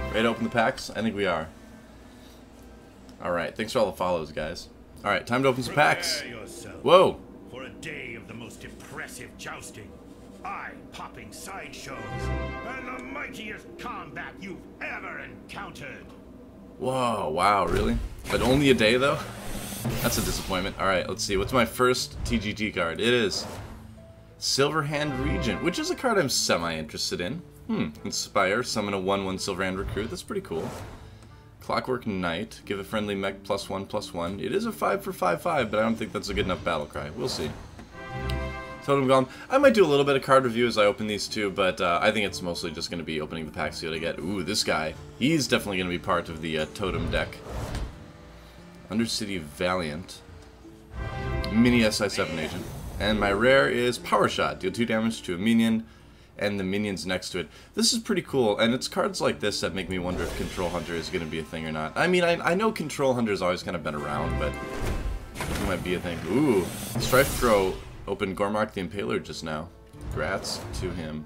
Ready to open the packs? I think we are. Alright, thanks for all the follows, guys. Alright, time to open some packs. Whoa! For a day of the most impressive jousting, eye-popping sideshows, and the mightiest combat you've ever encountered. Whoa, wow, really? But only a day, though? That's a disappointment. Alright, let's see. What's my first TGT card? It is Silverhand Regent, which is a card I'm semi-interested in. Inspire, summon a 1/1 Silverhand Recruit. That's pretty cool. Clockwork Knight, give a friendly mech +1/+1. It is a 5 for 5/5, but I don't think that's a good enough battle cry. We'll see. Totem Golem. I might do a little bit of card review as I open these two, but I think it's mostly just going to be opening the packs, see what I get. Ooh, this guy. He's definitely going to be part of the Totem deck. Undercity Valiant. Mini SI7 agent. And my rare is Power Shot. Deal 2 damage to a minion and the minions next to it. This is pretty cool, and it's cards like this that make me wonder if Control Hunter is going to be a thing or not. I mean, I know Control Hunter's always kind of been around, but it might be a thing. Ooh, Strife Throw opened Gormak the Impaler just now. Congrats to him.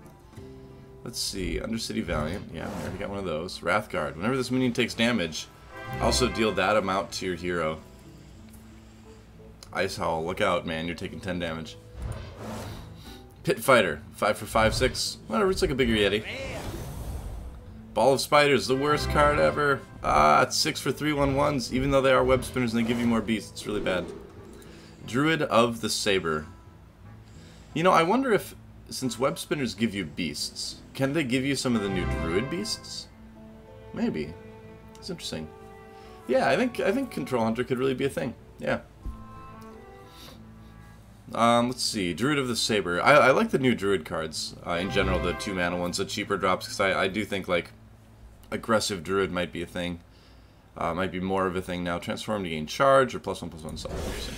Let's see, Undercity Valiant. Yeah, I already got one of those. Wrathguard. Whenever this minion takes damage, also deal that amount to your hero. Ice Howl, look out, man, you're taking 10 damage. Pit Fighter, 5 for 5/6. Whatever, it's like a bigger Yeti. Ball of Spiders, the worst card ever. It's 6 for 3/1/1s, even though they are web spinners and they give you more beasts. It's really bad. Druid of the Saber. You know, I wonder if, since web spinners give you beasts, can they give you some of the new Druid beasts? Maybe. It's interesting. Yeah, I think Control Hunter could really be a thing. Yeah. Let's see, Druid of the Saber. I like the new Druid cards, in general, the 2-mana ones, the cheaper drops, because I do think, like, aggressive Druid might be a thing. Might be more of a thing now. Transform to gain charge, or +1/+1 stuff. Interesting.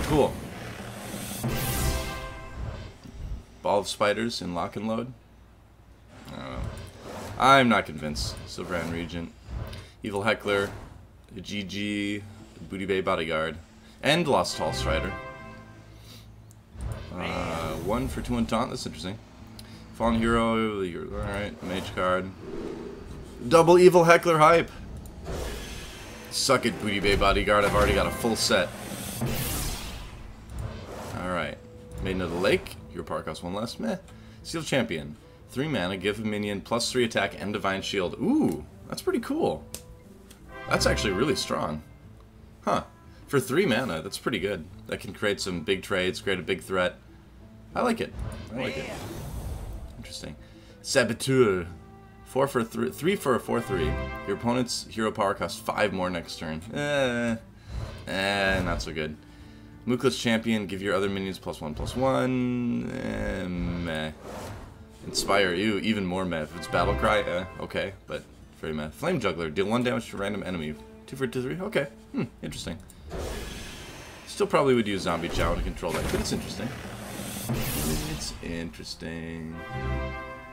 Cool. Ball of Spiders in Lock and Load? I don't know. I'm not convinced. Silverhand Regent. Evil Heckler. GG. Booty Bay Bodyguard. And Lost Tall Strider. 1 for 2 and Taunt, that's interesting. Fallen Hero, alright, Mage card. Double Evil Heckler hype! Suck it, Booty Bay Bodyguard, I've already got a full set. Alright. Maiden of the Lake, Hero Power costs 1 less, meh. Seal Champion. 3 mana, give a minion +3 attack and Divine Shield. Ooh, that's pretty cool. That's actually really strong. Huh. For 3 mana, that's pretty good. That can create some big trades, create a big threat. I like it. I like it. Interesting. Saboteur. 3 for a 4/3. Your opponent's hero power costs 5 more next turn. Not so good. Mookless Champion, give your other minions +1/+1. Meh. Inspire you, even more meh. If it's Battle Cry, okay, but very meh. Flame Juggler, deal 1 damage to a random enemy. 2 for 2/3. Okay. Interesting. Still probably would use Zombie Chow to control that, but it's interesting. It's interesting.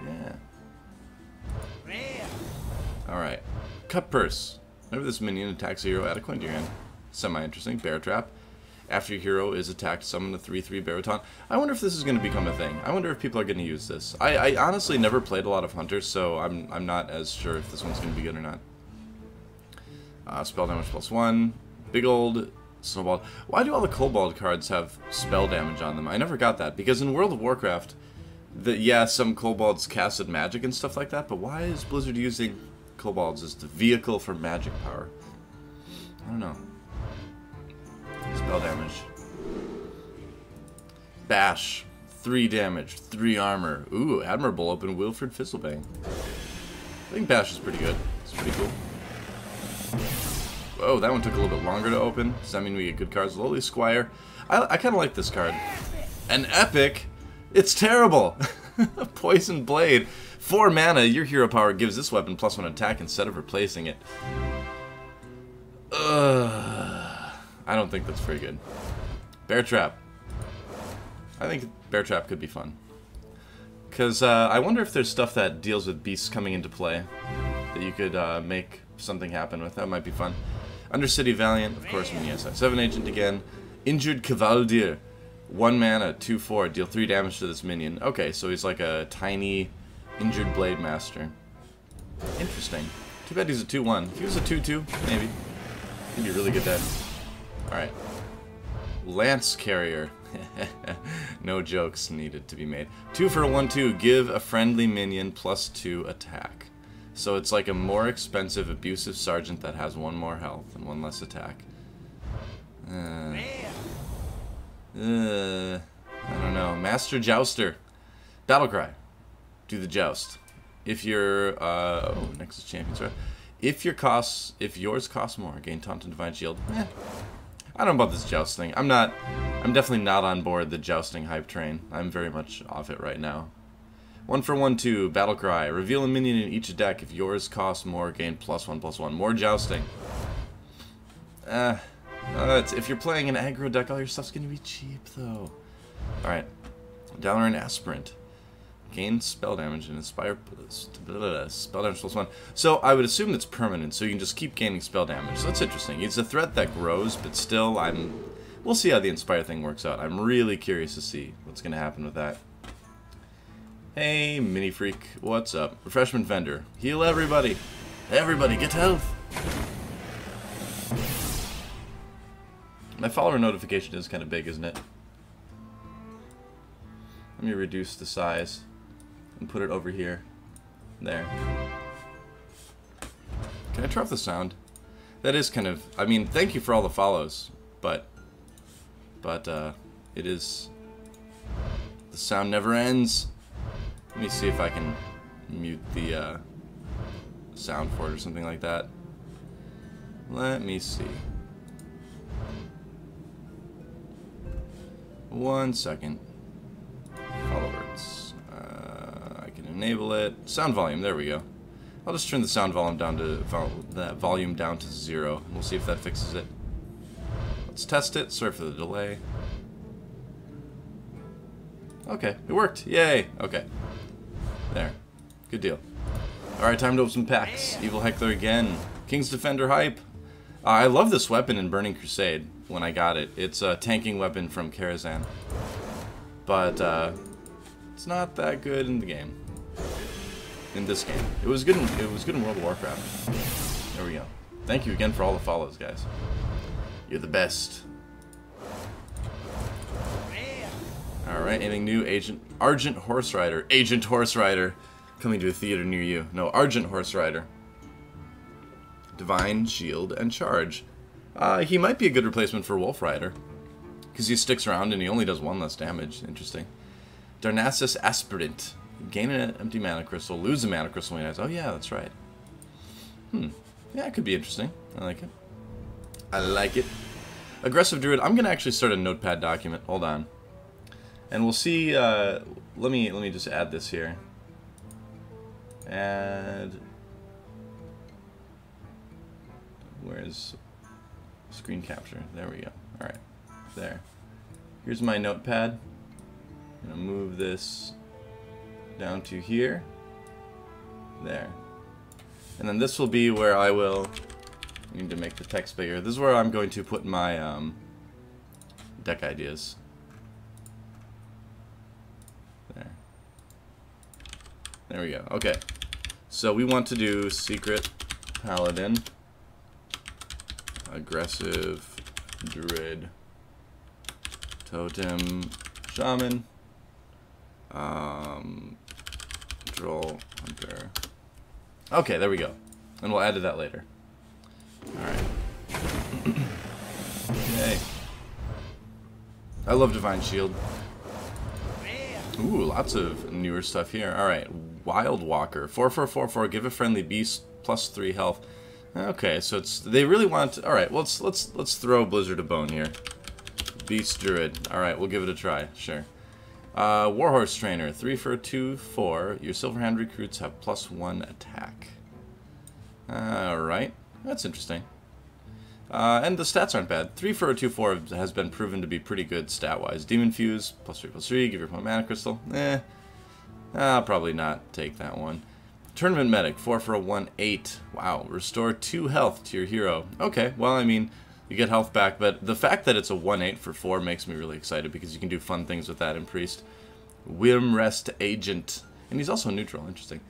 Yeah. Alright. Cut Purse. Whenever this minion attacks a hero, add a coin to your hand. Semi-interesting. Bear Trap. After your hero is attacked, summon a 3/3 Baroton. I wonder if this is going to become a thing. I wonder if people are going to use this. I honestly never played a lot of Hunters, so I'm not as sure if this one's going to be good or not. Spell damage +1. Big old Snowball. Why do all the Kobold cards have spell damage on them? I never got that. Because in World of Warcraft, yeah, some Kobolds casted magic and stuff like that, but why is Blizzard using Kobolds as the vehicle for magic power? I don't know. Spell damage. Bash. 3 damage. 3 armor. Ooh, Admirable open Wilfred Fizzlebang. I think Bash is pretty good. It's pretty cool. Whoa, that one took a little bit longer to open. Does that mean we get good cards? Lowly Squire. I kind of like this card. An Epic? It's terrible! Poison Blade. 4 mana, your hero power gives this weapon +1 attack instead of replacing it. I don't think that's very good. Bear Trap. I think Bear Trap could be fun. Because I wonder if there's stuff that deals with beasts coming into play that you could make something happen with. That might be fun. Undercity Valiant, of course, Mini SI7 agent again. Injured Cavaldir. 1 mana, 2/4. Deal 3 damage to this minion. Okay, so he's like a tiny injured Blade Master. Interesting. Too bad he's a 2-1. If he was a 2-2, maybe. He'd be really good then. Alright. Lance Carrier. No jokes needed to be made. 2 for a 1-2. Give a friendly minion +2 attack. So it's like a more expensive abusive sergeant that has 1 more health and 1 less attack. I don't know. Master Jouster. Battlecry. Do the joust. If your oh, Nexus Champions, right? If yours costs more, gain taunt and divine shield. I don't know about this joust thing. I'm definitely not on board the jousting hype train. I'm very much off it right now. 1 for 1-2, Battlecry. Reveal a minion in each deck. If yours costs more, gain +1/+1. More jousting. If you're playing an aggro deck, all your stuff's gonna be cheap though. Alright. Dalaran Aspirant. Gain spell damage and inspire spell damage +1. So I would assume it's permanent, so you can just keep gaining spell damage. So that's interesting. It's a threat that grows, but still, we'll see how the inspire thing works out. I'm really curious to see what's gonna happen with that. Hey, mini freak, what's up? Refreshment vendor, heal everybody. Everybody, get health. My follower notification is kind of big, isn't it? Let me reduce the size and put it over here. There. Can I turn off the sound? That is kind of... I mean, thank you for all the follows, but it is... The sound never ends. Let me see if I can mute the sound for it or something like that. Let me see. 1 second. Followers. I can enable it. Sound volume. There we go. I'll just turn the sound volume down to 0. We'll see if that fixes it. Let's test it. Sorry for the delay. Okay, it worked. Yay. Okay. There. Good deal. Alright, time to open some packs. Evil Heckler again. King's Defender hype. I love this weapon in Burning Crusade when I got it. It's a tanking weapon from Karazhan. But, it's not that good in the game. In this game. It was good in World of Warcraft. There we go. Thank you again for all the follows, guys. You're the best. Alright, anything new? Argent Horse Rider. Agent Horse Rider. Coming to a theater near you. No, Argent Horse Rider. Divine Shield and Charge. He might be a good replacement for Wolf Rider. Because he sticks around and he only does 1 less damage. Interesting. Darnassus Aspirant. Gain an empty mana crystal. Lose a mana crystal when he dies. Oh yeah, that's right. Yeah, it could be interesting. I like it. I like it. Aggressive Druid. I'm going to actually start a notepad document. Hold on. And we'll see, let me just add this here. Add, where's screen capture? There we go. Alright, there. Here's my notepad. I'm going to move this down to here. There. And then this will be where I will, I need to make the text bigger. This is where I'm going to put my deck ideas. There we go. Okay. So we want to do Secret Paladin, Aggressive Druid, Totem Shaman, Troll Hunter. Okay, there we go. And we'll add to that later. Alright. Yay. I love Divine Shield. Ooh, lots of newer stuff here. Alright, Wild Walker. 4/4/4/4, give a friendly beast +3 health. Okay, so it's they really want alright, well, let's throw Blizzard a bone here. Beast Druid. Alright, we'll give it a try, sure. Warhorse Trainer, 3/2/4. Your Silverhand recruits have +1 attack. Alright, that's interesting. And the stats aren't bad. 3/2/4 has been proven to be pretty good stat-wise. Demon Fuse, +3/+3, give your opponent mana crystal. I'll probably not take that one. Tournament Medic, 4/1/8. Wow, restore 2 health to your hero. Okay, well, I mean, you get health back, but the fact that it's a 1/8 for 4 makes me really excited because you can do fun things with that in Priest. Wyrmrest Agent. And he's also neutral, interesting.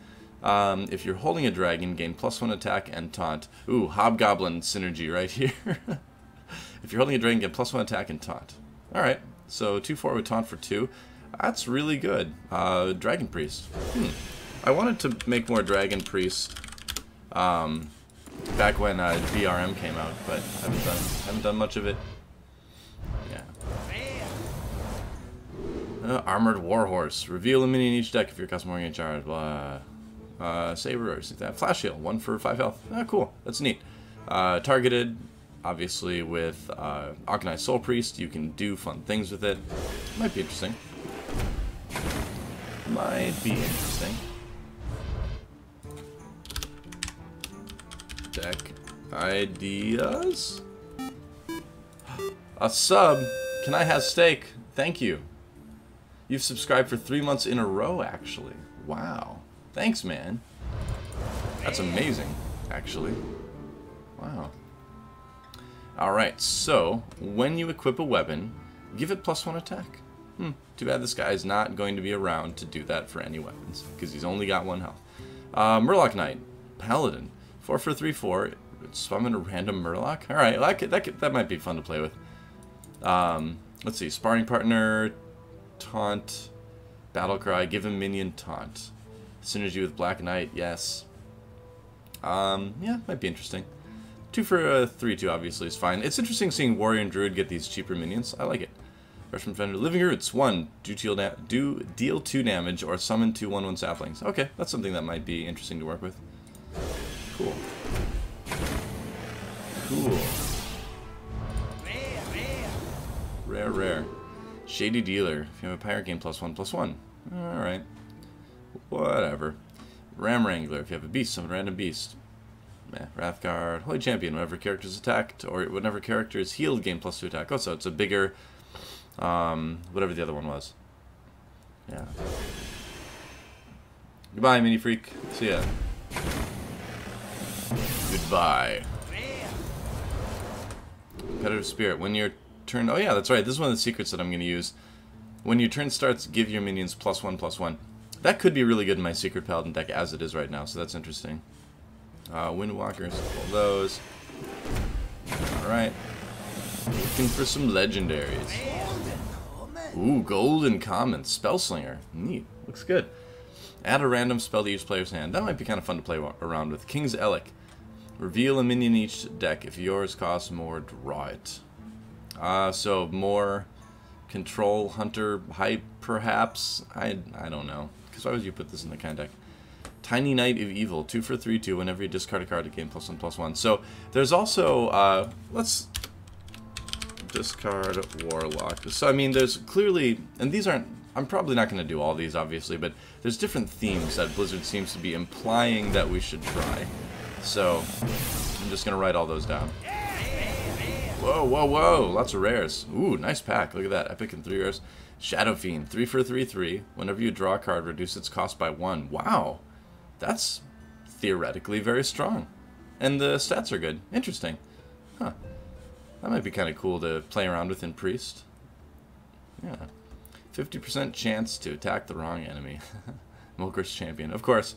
If you're holding a dragon, gain +1 attack and taunt. Ooh, Hobgoblin synergy right here. If you're holding a dragon, get +1 attack and taunt. Alright, so 2/4 with taunt for 2. That's really good. Dragon Priest. I wanted to make more Dragon Priest back when DRM came out, but haven't done much of it. Yeah. Armored Warhorse. Reveal a minion in each deck if you're custom in charge. Blah. Saber or something. Flash Heal. 1 for 5 health. Cool. That's neat. Targeted, obviously, with Arcanized Soul Priest. You can do fun things with it. Might be interesting. Might be interesting. Deck ideas? A sub? Can I have steak? Thank you. You've subscribed for 3 months in a row, actually. Wow. Thanks, man. That's amazing, actually. Wow. Alright, so, when you equip a weapon, give it +1 attack. Too bad this guy is not going to be around to do that for any weapons, because he's only got 1 health. Murloc Knight. Paladin. 4 for 3/4. Summon a random Murloc? Alright, that might be fun to play with. Let's see. Sparring Partner, Taunt, Battlecry, give him minion taunt. Synergy with Black Knight, yes. Yeah, might be interesting. 2 for 3/2 obviously is fine. It's interesting seeing Warrior and Druid get these cheaper minions. I like it. Freshman Fender, Living Roots, 1, deal 2 damage or summon 2 1/1 saplings. Okay, that's something that might be interesting to work with. Cool. Cool. Rare. Shady Dealer. If you have a pirate, game +1/+1. Alright. Whatever. Ram Wrangler. If you have a beast, summon a random beast. Wrathguard. Holy Champion. Whenever character is attacked, or whenever character is healed, gain +2 attack. Oh, so it's a bigger, whatever the other one was. Yeah. Goodbye, Mini Freak. See ya. Goodbye. Competitive Spirit. When your turn... Oh yeah, that's right. This is one of the secrets that I'm going to use. When your turn starts, give your minions +1/+1. That could be really good in my Secret Paladin deck as it is right now, so that's interesting. Windwalkers, all those. Alright. Looking for some legendaries. Ooh, Golden Common. Spellslinger. Neat. Looks good. Add a random spell to each player's hand. That might be kind of fun to play around with. King's Elec. Reveal a minion in each deck. If yours costs more, draw it. So more control hunter hype, perhaps? I don't know. Because why would you put this in the kind of deck? Tiny Knight of Evil. 2 for 3/2. Whenever you discard a card, to gain +1/+1. So there's also, let's discard Warlock. So I mean, there's clearly, and these aren't, I'm probably not going to do all these, obviously, but there's different themes that Blizzard seems to be implying that we should try. So I'm just going to write all those down. Whoa. Lots of rares. Ooh, nice pack. Look at that. Epic and 3 rares. Shadow Fiend. 3 for 3/3. Whenever you draw a card, reduce its cost by 1. Wow. That's theoretically very strong. And the stats are good. Interesting. Huh. That might be kind of cool to play around with in Priest. Yeah. 50% chance to attack the wrong enemy. Mulker's Champion. Of course.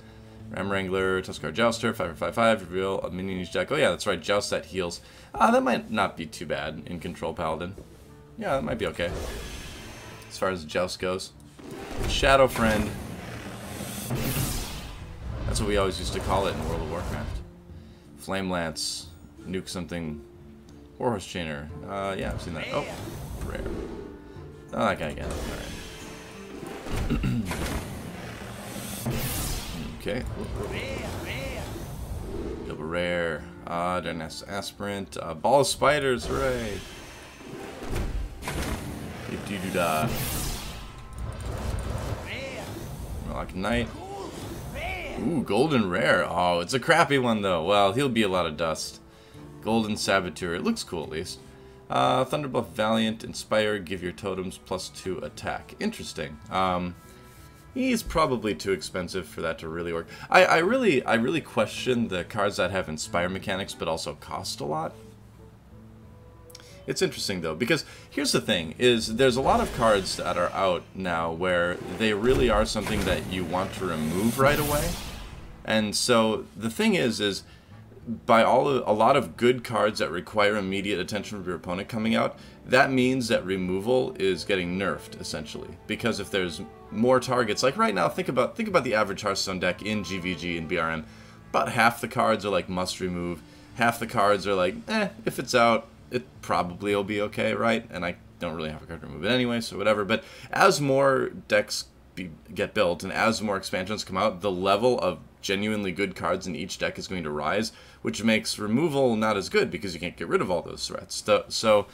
Ram Wrangler, Tuskar Jouster, 5 for 5/5, reveal a minion in each deck. Oh yeah, that's right, Joust that heals. That might not be too bad in Control Paladin. Yeah, that might be okay. As far as Joust goes. Shadow Friend. That's what we always used to call it in World of Warcraft. Flame Lance. Nuke something. Warhorse Chainer. Yeah, I've seen that. Oh, rare. Oh, that guy again. Alright. Okay. Double rare. Darnest Aspirant. Ball of Spiders, hooray! Doo-doo-da. Murloc Knight. Ooh, Golden Rare. Oh, it's a crappy one though. Well, he'll be a lot of dust. Golden Saboteur. It looks cool at least. Thunderbuff Valiant. Inspire. Give your totems +2 attack. Interesting. He's probably too expensive for that to really work. I really question the cards that have Inspire mechanics but also cost a lot. It's interesting though, because here's the thing, is there's a lot of cards that are out now where they really are something that you want to remove right away. And so the thing is by a lot of good cards that require immediate attention from your opponent coming out, that means that removal is getting nerfed essentially. Because if there's more targets, like right now, think about the average Hearthstone deck in GVG and BRM. About half the cards are like must remove, half the cards are like, if it's out, it probably will be okay, right? And I don't really have a card to remove it anyway, so whatever. But as more decks get built and as more expansions come out, the level of genuinely good cards in each deck is going to rise, which makes removal not as good because you can't get rid of all those threats. So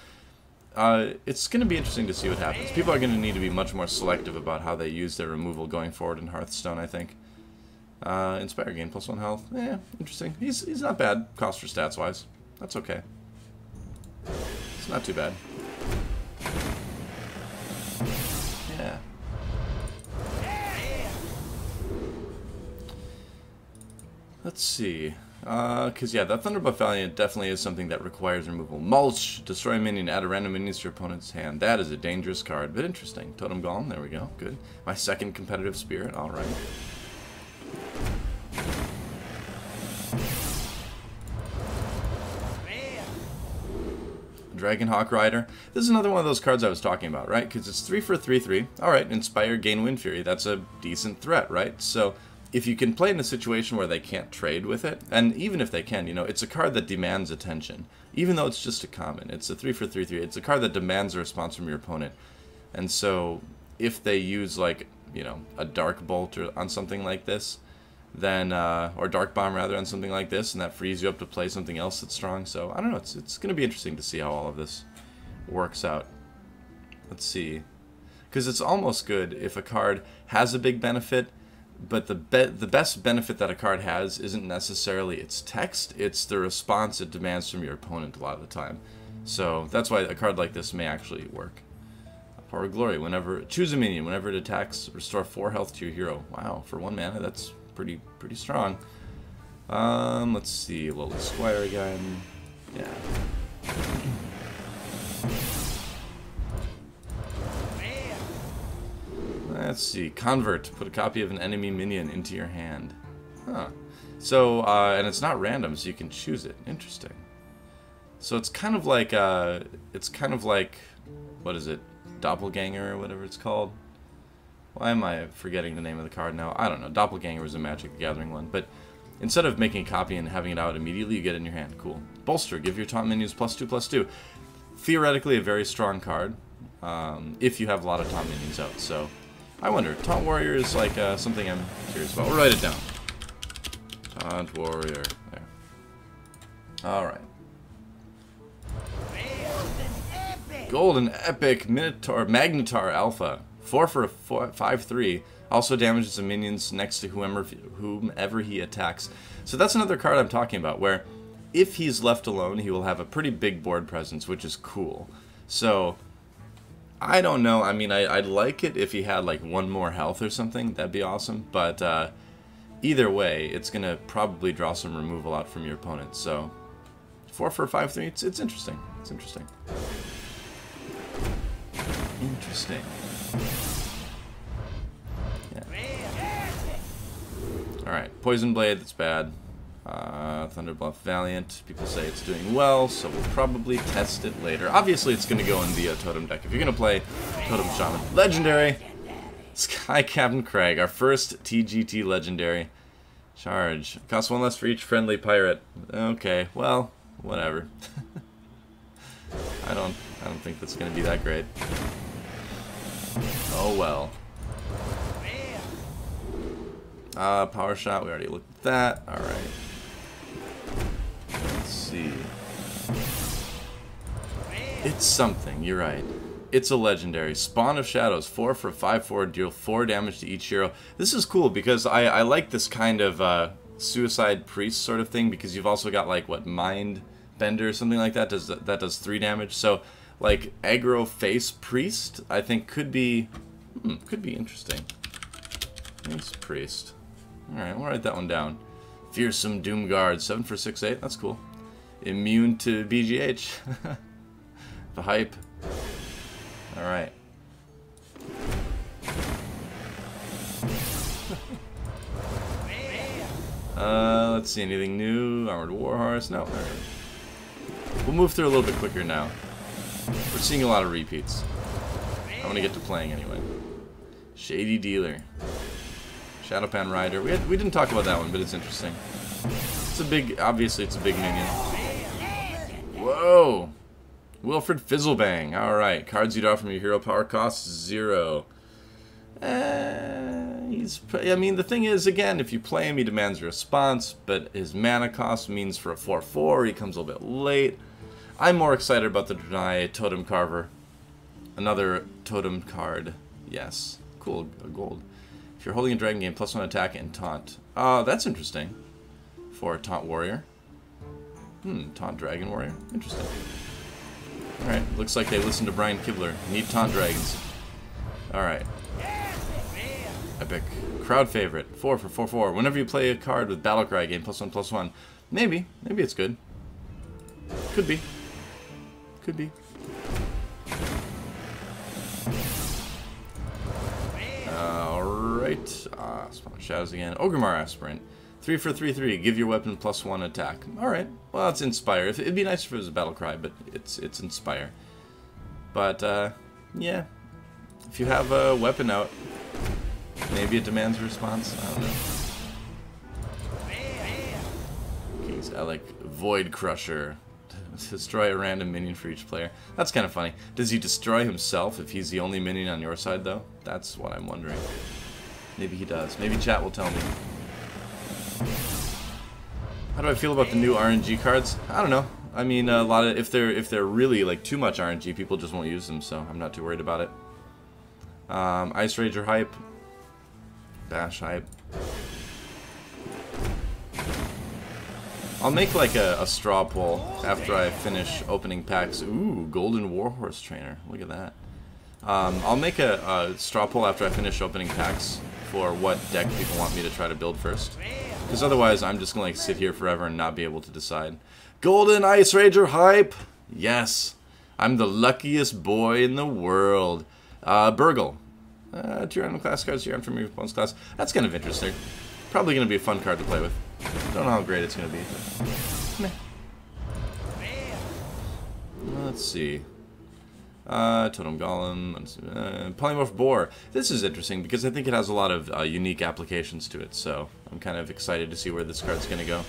it's going to be interesting to see what happens. People are going to need to be much more selective about how they use their removal going forward in Hearthstone, I think. Inspire gain +1 health. Interesting. He's not bad cost for stats wise. That's okay. It's not too bad. Yeah. Let's see. Because, yeah, that Thunderbuff Valiant definitely is something that requires removal. Mulch. Destroy a minion. Add a random minion to your opponent's hand. That is a dangerous card, but interesting. Totem Golem. There we go. Good. My second competitive spirit. All right. Dragonhawk Rider. This is another one of those cards I was talking about, right? Because it's 3 for 3/3. Alright, Inspire, gain Wind Fury. That's a decent threat, right? So, if you can play in a situation where they can't trade with it, and even if they can, you know, it's a card that demands attention. Even though it's just a common. It's a 3 for 3/3. It's a card that demands a response from your opponent. And so, if they use, like, you know, a Dark Bolt or on something like this, then or Dark Bomb rather on something like this, and that frees you up to play something else that's strong. So I don't know, it's going to be interesting to see how all of this works out. Let's see, because it's almost good if a card has a big benefit, but the best benefit that a card has isn't necessarily its text, it's the response it demands from your opponent a lot of the time. So that's why a card like this may actually work. Power of Glory. Whenever choose a minion, whenever it attacks, restore 4 health to your hero. Wow, for 1 mana, that's pretty strong. Let's see, Lowly Squire again. Yeah. Let's see, Convert. Put a copy of an enemy minion into your hand. Huh. So, and it's not random, so you can choose it. Interesting. So it's kind of like, what is it? Doppelganger or whatever it's called. Why am I forgetting the name of the card now? I don't know. Doppelganger was a Magic the Gathering one, but instead of making a copy and having it out immediately, you get it in your hand. Cool. Bolster. Give your taunt minions +2/+2. Theoretically, a very strong card if you have a lot of taunt minions out. So, I wonder. Taunt Warrior is like something I'm curious about. We'll write it down. Taunt Warrior. There. All right. Golden Epic Magnetar Alpha. 4 for a 5/3. Also damages the minions next to whomever he attacks. So that's another card I'm talking about, where if he's left alone, he will have a pretty big board presence, which is cool. So, I don't know. I mean, I'd like it if he had like 1 more health or something. That'd be awesome. But either way, it's going to probably draw some removal out from your opponent. So, 4 for a 5/3, it's interesting. It's interesting. Interesting. Yeah. Alright, Poison Blade, that's bad. Thunderbuff Valiant, people say it's doing well, so we'll probably test it later. Obviously, it's going to go in the Totem deck. If you're going to play Totem Shaman. Legendary! Sky Captain Craig, our first TGT Legendary. Charge. Costs 1 less for each friendly pirate. Okay, well, whatever. I don't think that's going to be that great. Oh well. Power Shot, we already looked at that. Alright. Let's see. It's something, you're right. It's a legendary. Spawn of Shadows, 4 for 5/4, deal 4 damage to each hero. This is cool because I like this kind of Suicide Priest sort of thing, because you've also got like, what, Mind Bender or something like that that does 3 damage. So, like, aggro face priest, I think could be interesting. Face priest. Alright, we'll write that one down. Fearsome Doomguard, 7 for 6/8, that's cool. Immune to BGH. The hype. Alright. Let's see, anything new? Armored Warhorse? No. Alright. We'll move through a little bit quicker now. We're seeing a lot of repeats. I want to get to playing anyway. Shady Dealer. Shadowpan Rider. We didn't talk about that one, but it's interesting. It's a big, obviously it's a big minion. Whoa! Wilfred Fizzlebang. Alright, cards you draw from your hero power cost 0. I mean, the thing is, again, if you play him, he demands a response, but his mana cost means for a 4/4, he comes a little bit late. I'm more excited about the Deny Totem Carver. Another totem card. Yes. Cool, gold. If you're holding a dragon game, +1 attack and taunt. That's interesting. For a taunt warrior. Taunt dragon warrior. Interesting. Alright, looks like they listened to Brian Kibler. Need taunt dragons. Alright. Epic. Crowd favorite. 4 for 4/4. Whenever you play a card with Battlecry, gain +1/+1. Maybe. Maybe it's good. Could be. Could be. Alright. Spawn Shadows again. Ogremar Aspirant. 3 for 3/3. Give your weapon +1 attack. Alright. Well, it's Inspire. It'd be nice if it was a Battlecry, but it's Inspire. But, yeah. If you have a weapon out, maybe it demands a response. I don't know. King's Alec. Void Crusher. Destroy a random minion for each player. That's kind of funny. Does he destroy himself if he's the only minion on your side, though? That's what I'm wondering. Maybe he does. Maybe chat will tell me. How do I feel about the new RNG cards? I don't know. I mean, a lot of if they're really like too much RNG, people just won't use them, so I'm not too worried about it. Ice Rager hype. Bash hype. I'll make like a straw poll after I finish opening packs. Ooh, Golden Warhorse Trainer. Look at that. I'll make a straw poll after I finish opening packs for what deck people want me to try to build first. Because otherwise I'm just going to like sit here forever and not be able to decide. Golden Ice Rager hype! Yes! I'm the luckiest boy in the world. Burgle. 2 random class cards here from your opponent's class. That's kind of interesting. Probably going to be a fun card to play with. Don't know how great it's going to be. But let's see. Totem Golem. Polymorph Boar. This is interesting because I think it has a lot of unique applications to it. So I'm kind of excited to see where this card's going to go.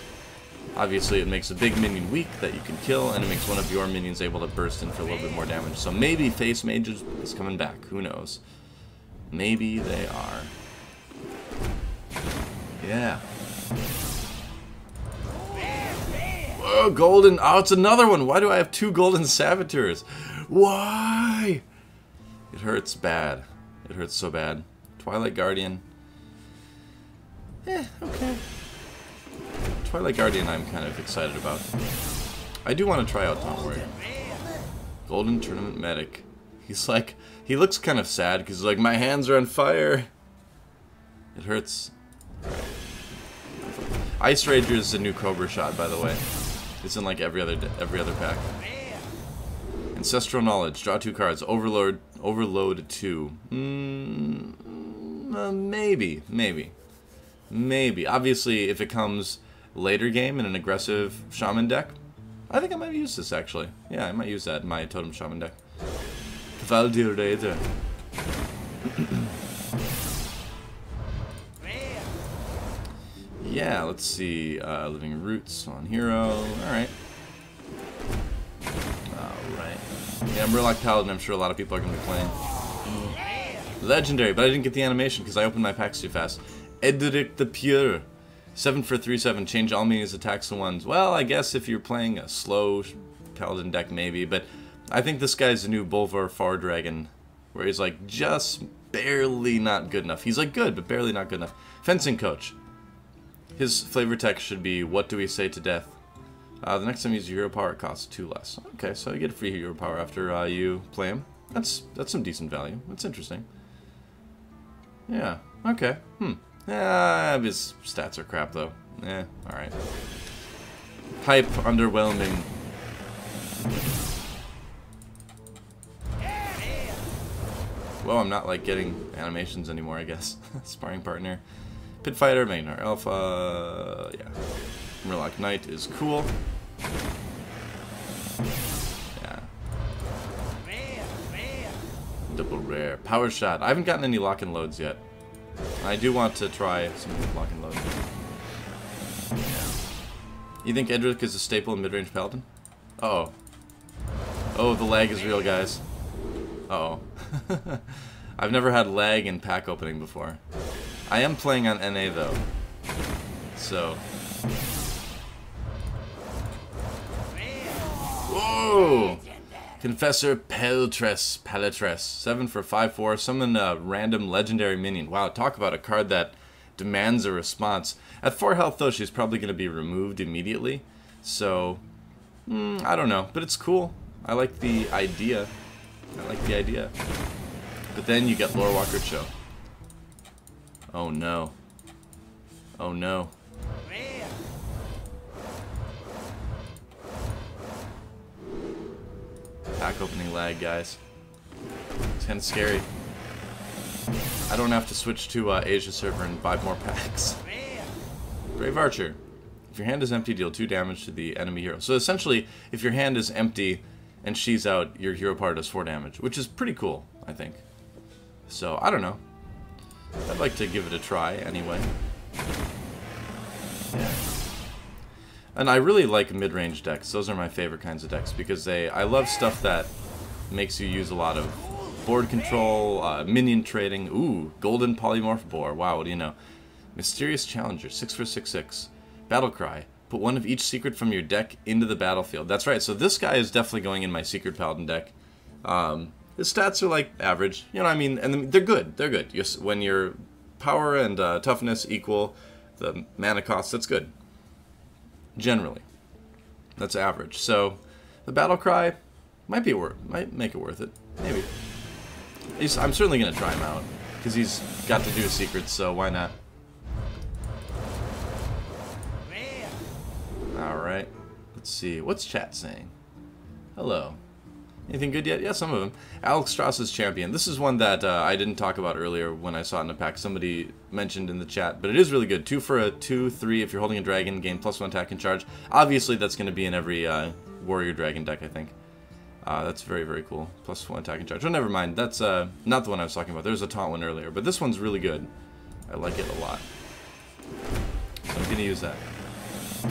Obviously, it makes a big minion weak that you can kill, and it makes one of your minions able to burst in for a little bit more damage. So maybe Face Mage is coming back. Who knows? Maybe they are. Yeah. Whoa, golden. Oh, it's another one. Why do I have 2 golden saboteurs? Why? It hurts bad. It hurts so bad. Twilight Guardian. Okay. Twilight Guardian I'm kind of excited about. I do want to try out Taunt Warrior. Golden Tournament Medic. He's like, he looks kind of sad because he's like, my hands are on fire. It hurts. Ice Rager is a new Cobra shot, by the way. It's in like every other pack. Ancestral Knowledge. Draw 2 cards. Overload 2. Maybe. Obviously, if it comes later game in an aggressive Shaman deck, I think I might use this actually. Yeah, I might use that in my Totem Shaman deck. Valdir Raider. Yeah, let's see. Living Roots on Hero. Alright. Alright. Yeah, Murloc Paladin, I'm sure a lot of people are going to be playing. Legendary, but I didn't get the animation because I opened my packs too fast. Edric the Pure. 7 for 3/7. Change all minions attacks to 1s. Well, I guess if you're playing a slow Paladin deck, maybe. But I think this guy's a new Bolvar Far Dragon, where he's like just barely not good enough. He's like good, but barely not good enough. Fencing Coach. His flavor text should be, what do we say to death? The next time you use your hero power, it costs 2 less. Okay, so you get a free hero power after you play him. That's some decent value. That's interesting. Yeah, okay. Yeah, his stats are crap, though. Alright. Hype, underwhelming. Well, I'm not, like, getting animations anymore, I guess. Sparring Partner. Pit Fighter, Magnar Alpha, yeah. Murloc Knight is cool. Yeah. Double rare. Power Shot. I haven't gotten any lock-in loads yet. I do want to try some lock-in loads. Yeah. You think Edric is a staple in mid-range Paladin? Uh-oh. Oh, the lag is real, guys. Uh-oh. I've never had lag in pack opening before. I am playing on NA, though. So... Whoa! Confessor Palatres. 7 for 5/4. Summon a random legendary minion. Wow, talk about a card that demands a response. At 4 health, though, she's probably going to be removed immediately. So, I don't know. But it's cool. I like the idea. But then you get Lore Walker Cho. Oh, no. Oh, no. Pack opening lag, guys. It's kind of scary. I don't have to switch to Asia server and buy more packs. Brave Archer. If your hand is empty, deal 2 damage to the enemy hero. So essentially, if your hand is empty and she's out, your hero power does 4 damage, which is pretty cool, I think. So, I don't know. I'd like to give it a try anyway. Yeah. And I really like mid-range decks. Those are my favorite kinds of decks because I love stuff that makes you use a lot of board control, minion trading. Ooh, Golden Polymorph Boar. Wow, what do you know? Mysterious Challenger, 6 for 6/6. Battle Cry. Put one of each secret from your deck into the battlefield. That's right, so this guy is definitely going in my Secret Paladin deck. His stats are like average, you know what I mean? And they're good, they're good. When your power and toughness equal the mana cost, that's good. Generally. That's average. So, the Battle Cry might make it worth it. Maybe. I'm certainly going to try him out. Because he's got to do his secrets, so why not? Alright. Let's see. What's chat saying? Hello. Anything good yet? Yeah, some of them. Alex Strauss's Champion. This is one that I didn't talk about earlier when I saw it in a pack. Somebody mentioned in the chat, but it is really good. 2 for a 2/3 if you're holding a dragon, gain +1 attack and charge. Obviously, that's going to be in every warrior dragon deck, I think. That's very, very cool. +1 attack and charge. Oh, never mind. That's not the one I was talking about. There was a taunt one earlier, but this one's really good. I like it a lot. So I'm going to use that. Yeah.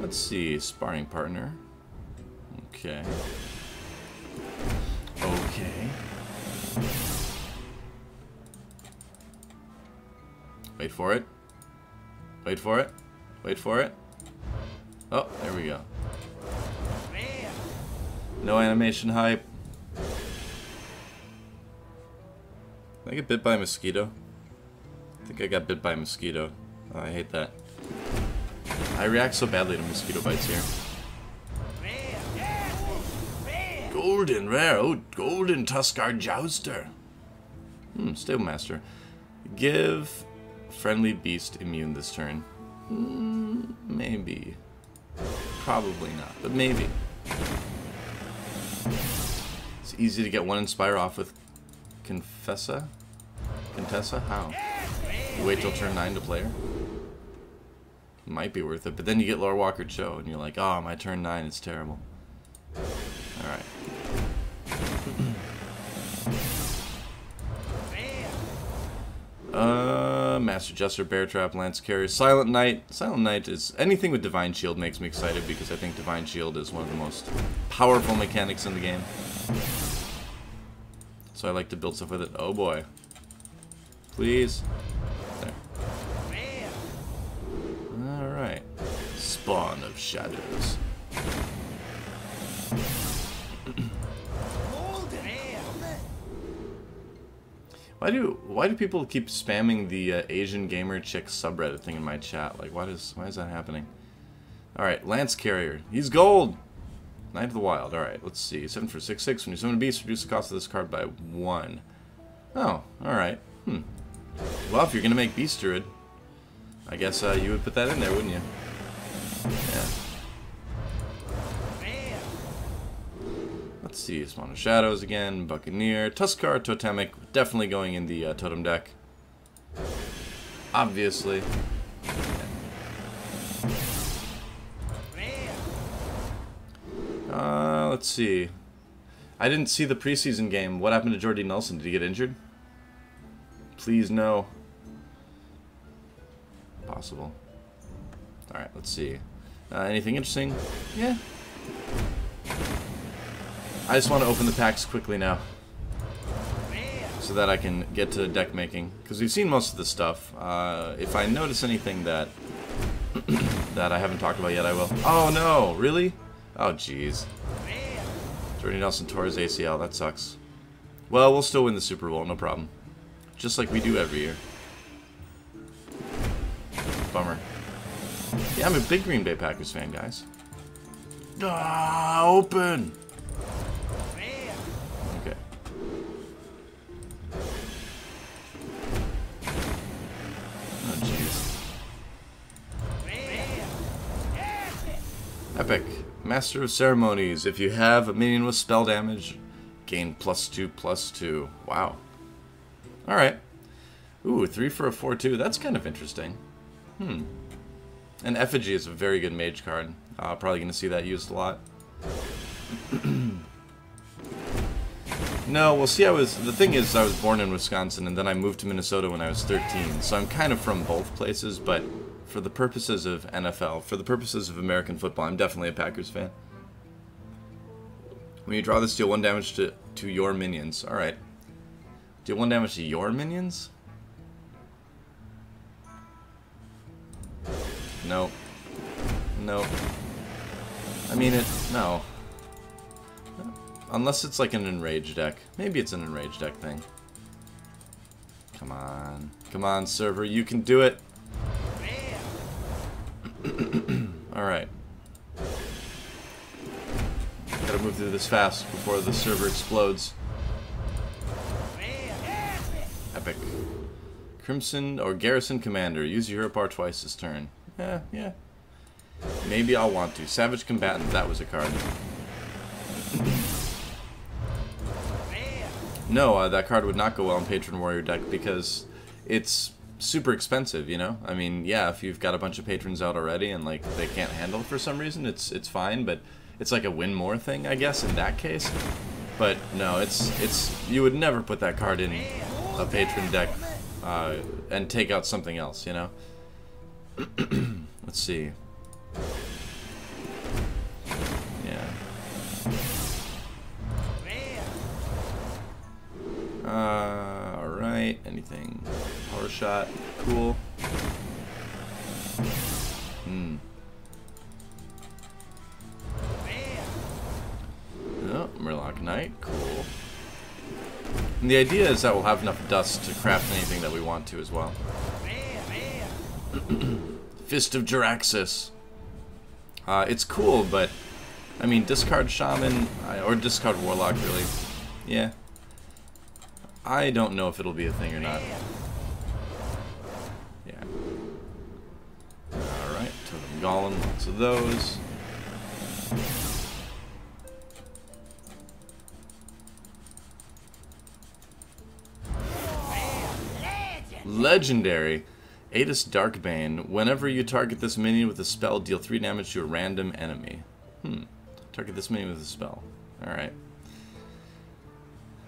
Let's see, sparring partner. Okay. Okay. Wait for it. Wait for it. Wait for it. Oh, there we go. No animation hype. Did I get bit by a mosquito? I think I got bit by a mosquito. Oh, I hate that. I react so badly to mosquito bites here. Golden rare. Oh, Golden Tuskar Jouster. Stable Master. Give friendly beast immune this turn. Maybe. Probably not, but maybe. It's easy to get 1 Inspire off with Confessa? Contessa? How? You wait till turn 9 to play her? Might be worth it, but then you get Lore Walker Cho, and you're like, oh, my turn 9 is terrible. Alright. Master Jester, Bear Trap, Lance Carrier, Silent Knight. Silent Knight is... anything with Divine Shield makes me excited, because I think Divine Shield is one of the most powerful mechanics in the game. So I like to build stuff with it. Oh boy. Please. There. Alright. Spawn of Shadows. Why do people keep spamming the Asian gamer chick subreddit thing in my chat? Like, why is that happening? Alright, Lance Carrier. He's gold! Knight of the Wild. Alright, let's see. 7 for 6/6. When you summon a beast, reduce the cost of this card by 1. Oh, alright. Well, if you're gonna make Beast Druid, I guess you would put that in there, wouldn't you? Yeah. Let's see, Spawn of Shadows again, Buccaneer, Tuskar, Totemic, definitely going in the Totem deck. Obviously. Let's see. I didn't see the preseason game. What happened to Jordy Nelson? Did he get injured? Please no. Possible. Alright, let's see. Anything interesting? Yeah. I just want to open the packs quickly now, so that I can get to deck making. Because we've seen most of the stuff. If I notice anything that that I haven't talked about yet, I will. Oh no! Really? Oh jeez. Jordy Nelson tore his ACL. That sucks. Well, we'll still win the Super Bowl, no problem. Just like we do every year. Bummer. Yeah, I'm a big Green Bay Packers fan, guys. Ah, open! Okay. Oh, jeez. Epic. Master of Ceremonies. If you have a minion with spell damage, gain +2/+2. Wow. Alright. Ooh, 3 for a 4/2. That's kind of interesting. And Effigy is a very good mage card. Probably going to see that used a lot. No, well, see, the thing is, I was born in Wisconsin, and then I moved to Minnesota when I was 13, so I'm kind of from both places, but for the purposes of NFL, for the purposes of American football, I'm definitely a Packers fan. When you draw this, deal 1 damage to your minions. Alright. Deal 1 damage to your minions? Nope. Nope. I mean, no. Unless it's like an enraged deck. Maybe it's an enraged deck thing. Come on. Come on, server. You can do it. Alright. Gotta move through this fast before the server explodes. Epic. Crimson or Garrison Commander. Use your hero power twice this turn. Yeah. Maybe I'll want to. Savage Combatant. That was a card. No, that card would not go well in Patron Warrior deck because it's super expensive, you know? I mean, yeah, if you've got a bunch of patrons out already and, like, they can't handle it for some reason, it's fine, but it's like a win more thing, I guess, in that case. But, no, it's you would never put that card in a patron deck and take out something else, you know? Let's see. Yeah. Alright, anything? Power shot, cool. Oh, Murloc Knight, cool. And the idea is that we'll have enough dust to craft anything that we want to as well. Fist of Jaraxxus. It's cool, but I mean, discard Shaman or discard Warlock, really. Yeah. I don't know if it'll be a thing or not. Yeah. Alright, Totem Golem, lots of those. Legendary. Aetus Darkbane. Whenever you target this minion with a spell, deal 3 damage to a random enemy. Target this minion with a spell. Alright.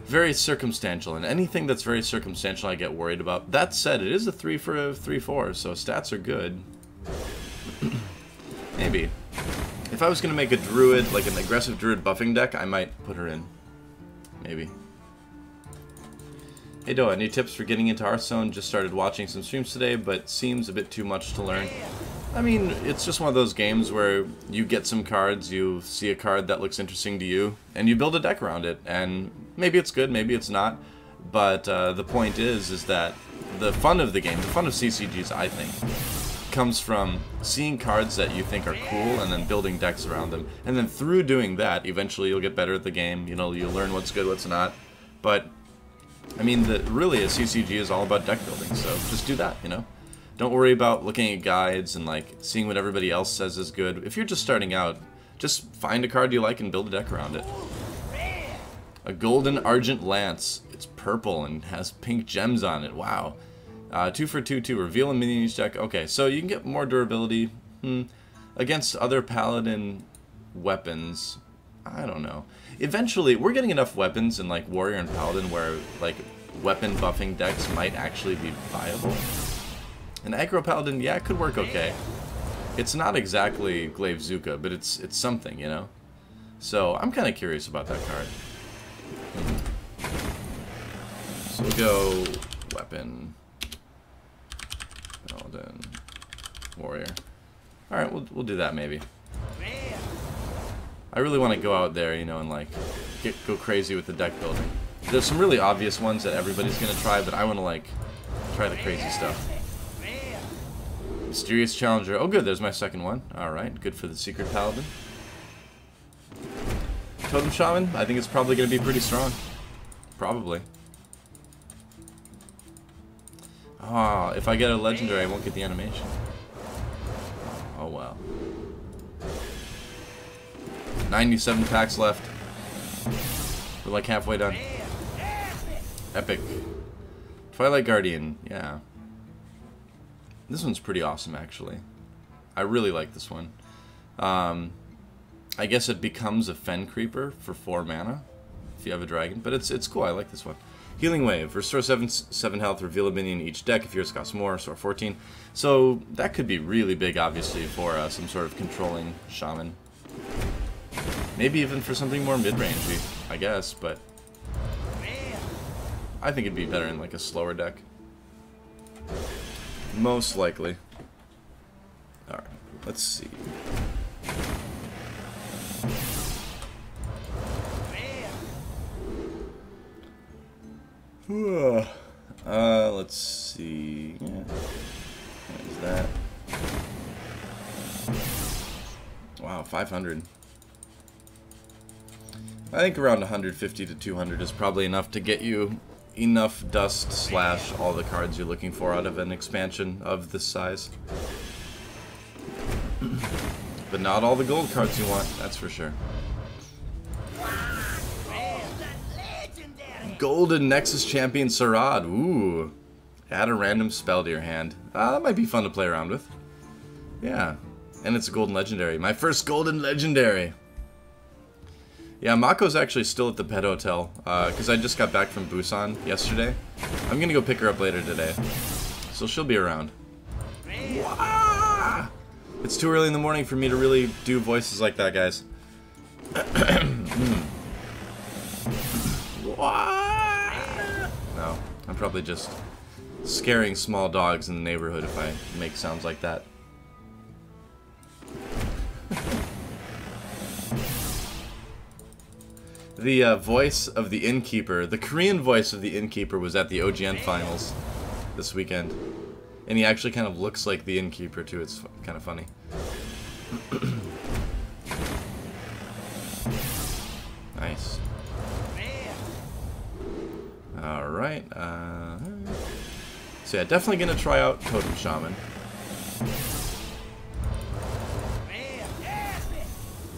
Very circumstantial, and anything that's very circumstantial I get worried about. That said, it is a 3 for a 3/4, so stats are good. Maybe. If I was going to make a druid, like an aggressive druid buffing deck, I might put her in. Maybe. Hey ggDoA, any tips for getting into Hearthstone? Just started watching some streams today, but seems a bit too much to learn. I mean, it's just one of those games where you get some cards, you see a card that looks interesting to you, and you build a deck around it. And maybe it's good, maybe it's not. But the point is that the fun of the game, the fun of CCGs, I think, comes from seeing cards that you think are cool and then building decks around them. And then through doing that, eventually you'll get better at the game. You know, you'll learn what's good, what's not. But I mean, really, a CCG is all about deck building, so just do that, you know? Don't worry about looking at guides and, like, seeing what everybody else says is good. If you're just starting out, just find a card you like and build a deck around it. A golden argent lance. It's purple and has pink gems on it. Wow. 2 for 2, 2. Reveal a minion each deck. Okay, so you can get more durability against other paladin weapons. I don't know. Eventually, we're getting enough weapons in like warrior and paladin where like weapon buffing decks might actually be viable. An aggro paladin, yeah, it could work okay. It's not exactly Glaive Zuka, but it's something, you know. So I'm kind of curious about that card. So we'll go weapon, paladin, warrior. All right, we'll do that maybe. I really want to go out there, you know, and like go crazy with the deck building. There's some really obvious ones that everybody's gonna try, but I want to like try the crazy stuff. Mysterious Challenger. Oh, good. There's my second one. All right, good for the Secret Paladin. Totem Shaman. I think it's probably gonna be pretty strong. Probably. Ah, if I get a legendary, I won't get the animation. Oh well. 97 packs left. We're like halfway done. Epic. Twilight Guardian, yeah. This one's pretty awesome, actually. I really like this one. I guess it becomes a Fen Creeper for 4 mana, if you have a dragon. But it's cool, I like this one. Healing Wave. Restore 7 health, reveal a minion in each deck. If yours costs more, restore 14. So that could be really big, obviously, for some sort of controlling shaman. Maybe even for something more mid-rangey, I guess, but I think it'd be better in like a slower deck. Most likely. Alright, let's see. Let's see. Yeah. What is that? Wow, 500. I think around 150 to 200 is probably enough to get you enough dust slash all the cards you're looking for out of an expansion of this size. But not all the gold cards you want, that's for sure. Golden Nexus Champion Sarad. Ooh. Add a random spell to your hand. That might be fun to play around with. Yeah. And it's a golden legendary. My first golden legendary. Yeah, Mako's actually still at the pet hotel, because I just got back from Busan yesterday. I'm gonna go pick her up later today. So she'll be around. Wah! It's too early in the morning for me to really do voices like that, guys. No, I'm probably just scaring small dogs in the neighborhood if I make sounds like that. The voice of the innkeeper, the Korean voice of the innkeeper was at the OGN finals this weekend. And he actually kind of looks like the innkeeper too, it's kind of funny. Nice. Alright, so yeah, definitely gonna try out Totem Shaman.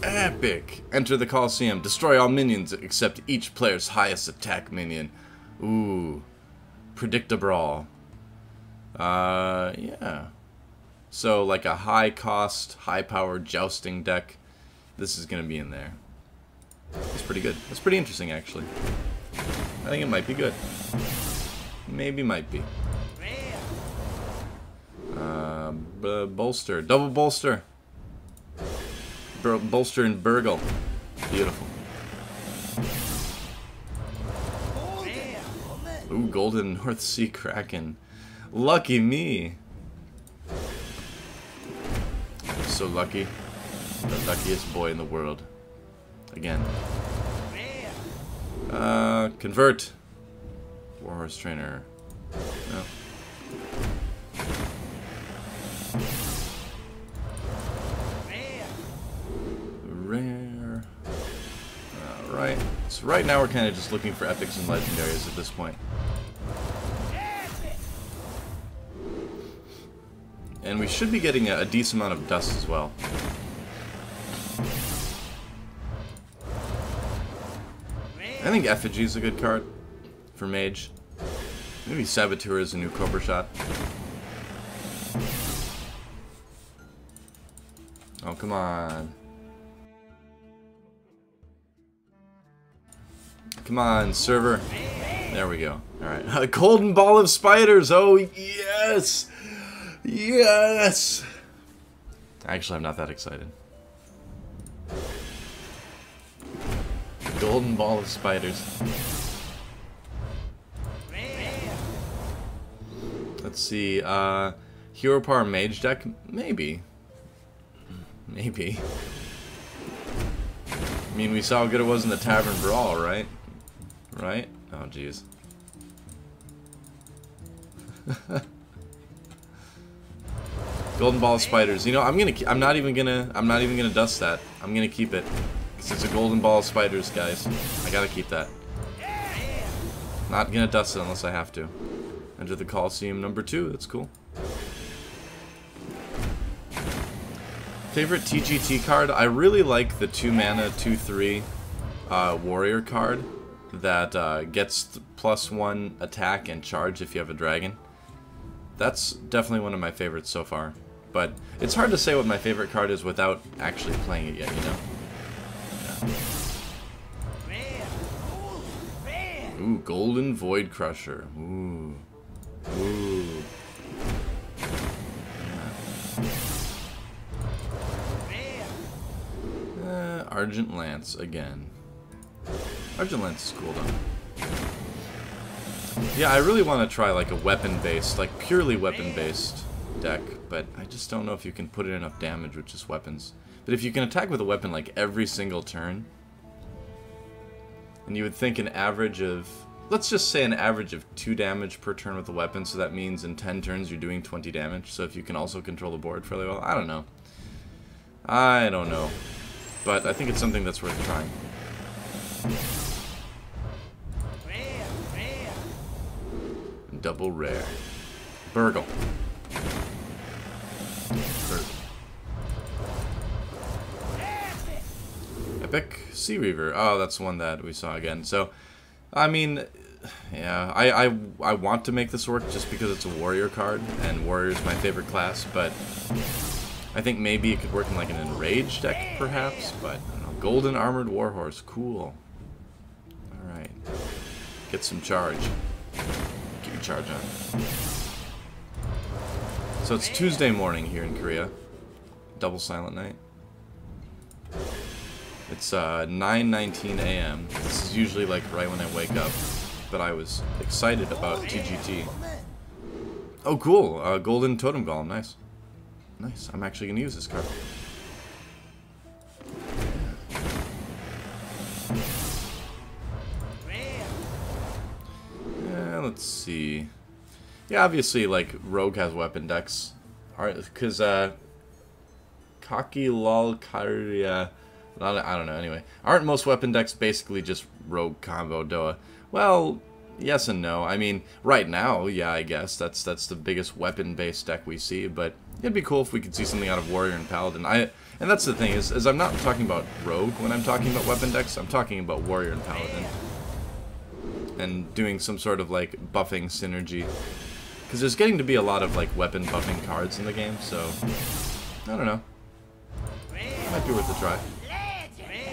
Epic! Enter the Coliseum. Destroy all minions except each player's highest attack minion. Ooh. Predict a brawl. Yeah. So, like a high-cost, high-powered jousting deck. This is gonna be in there. That's pretty good. That's pretty interesting, actually. I think it might be good. Maybe might be. Bolster. Double bolster. Bolster and Burgle. Beautiful. Ooh, Golden North Sea Kraken. Lucky me. I'm so lucky. The luckiest boy in the world. Again. Convert. Warhorse Trainer. No. Rare. Alright. So right now we're kind of just looking for epics and legendaries at this point. And we should be getting a decent amount of dust as well. I think Effigy is a good card for Mage. Maybe Saboteur is a new Cobra Shot. Oh, come on. Come on, server. There we go. Alright. A golden ball of spiders! Oh, yes! Yes! Actually, I'm not that excited. Golden ball of spiders. Let's see, Hero Power Mage deck? Maybe. Maybe. I mean, we saw how good it was in the Tavern Brawl, right? Right? Oh, jeez. Golden ball of spiders. You know, I'm not even gonna dust that. I'm gonna keep it. Because it's a golden ball of spiders, guys. I gotta keep that. Not gonna dust it unless I have to. Enter the Coliseum #2. That's cool. Favorite TGT card? I really like the 2-mana, 2/3 warrior card that gets +1 attack and charge if you have a dragon. That's definitely one of my favorites so far. But it's hard to say what my favorite card is without actually playing it yet, you know? Yeah. Ooh, Golden Void Crusher. Ooh. Ooh. Yeah. Argent Lance again. Argent Lance is cool though. Yeah, I really want to try like a weapon-based, like purely weapon-based deck, but I just don't know if you can put in enough damage with just weapons. But if you can attack with a weapon like every single turn, and you would think an average of, let's just say an average of 2 damage per turn with a weapon, so that means in 10 turns you're doing 20 damage, so if you can also control the board fairly well, I don't know. I don't know. But I think it's something that's worth trying. Double rare. Burgle. Epic Sea Reaver. Oh, that's the one that we saw again. So, I mean, yeah, I want to make this work just because it's a warrior card, and warrior is my favorite class, but I think maybe it could work in like an enraged deck, perhaps, but I don't know. Golden Armored Warhorse. Cool. Alright. Get some charge. Get your charge on. So it's Tuesday morning here in Korea. Double silent night. It's 9:19 a.m. This is usually like right when I wake up, but I was excited about TGT. Oh, cool! Golden Totem Golem, nice, nice. I'm actually gonna use this card. Yeah, let's see. Yeah, obviously, like Rogue has weapon decks, because Kaki Lol Karya. I don't know, anyway. Aren't most weapon decks basically just Rogue combo DoA? Well, yes and no. I mean, right now, yeah, I guess. That's the biggest weapon-based deck we see, but it'd be cool if we could see something out of Warrior and Paladin. And that's the thing, is I'm not talking about Rogue when I'm talking about weapon decks. I'm talking about Warrior and Paladin. And doing some sort of, like, buffing synergy. Because there's getting to be a lot of, like, weapon buffing cards in the game, so I don't know. Might be worth a try.